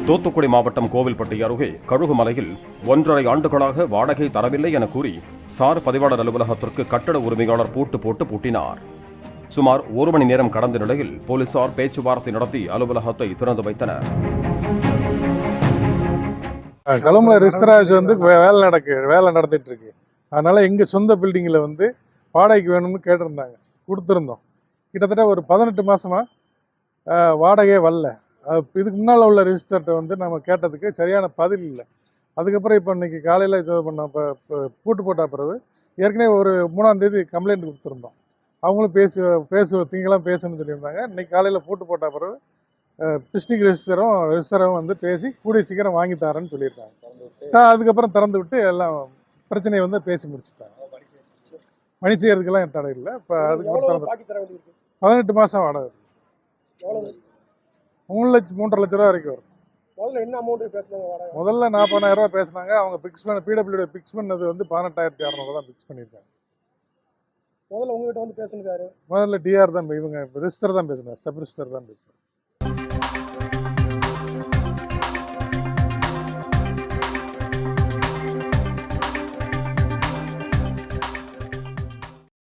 தூத்துக்குடி மாவட்டம் கோவில்பட்டி அருகே கழுகுமலையில் 1.5 ஆண்டுகளாக வாடகை தரவில்லை என கூறி சார் பதிவாளர் அலுவலகத்திற்கு கட்டட உரிமையாளர் பூட்டு போட்டு பூட்டினார். சுமார் 1 மணி நேரம் கடந்த நிலையில் போலீசார் பேச்சுவார்த்தை நடத்தி அலுவலகத்தை திறந்து வைத்தனர். கழுகுமலை ரெஜிஸ்டர் ஆஃபீஸ் வேலை நடத்திட்டு இருக்கு. அதனால எங்க சொந்த பில்டிங்ல வாடகைக்கு வேணும்னு கேட்டிருந்தாங்க, கொடுத்துருந்தோம். கிட்டத்தட்ட ஒரு 18 மாசமா வாடகையே வரல. இதுக்கு முன்னால் உள்ள ரெஜிஸ்டர்கிட்ட நம்ம கேட்டதுக்கு சரியான பதில் இல்லை. அதுக்கப்புறம் இப்போ இன்னைக்கு காலையில் பூட்டு போட்ட பிறகு ஏற்கனவே ஒரு 3ஆம் தேதி கம்ப்ளைண்ட் கொடுத்துருந்தோம். அவங்களும் திங்கெல்லாம் பேசணும்னு சொல்லியிருந்தாங்க. இன்னைக்கு காலையில் பூட்டு போட்ட பிறகு டிஸ்ட்ரிக்ட் ரெஜிஸ்டரும் பேசி கூடிய சீக்கிரம் வாங்கி தரேன்னு சொல்லியிருக்காங்க. அதுக்கப்புறம் திறந்து விட்டு எல்லாம் பிரச்சனையை பேசி முடிச்சுட்டாங்க. மணி செய்யறதுக்கெல்லாம் தடை இல்லை. இப்போ அதுக்கப்புறம் 18 மாதம் வாடகை 3.5 லட்ச ரூபா வரைக்கும் வரும். முதல்ல 40,000 ரூபா பேசினாங்க. அவங்க பிக்ஸ் பண்ண பிடபிள்யூ பிக்ஸ் பண்ணது 18,600 தான் பிக்ஸ் பண்ணியிருக்காங்க. முதல்ல உங்ககிட்ட பேசுனது யாரு? முதல்ல டிஆர் தான், இவங்க ரெஜிஸ்டர் தான் பேசினார், சப் ரெஜிஸ்டர் தான் பேசினார்.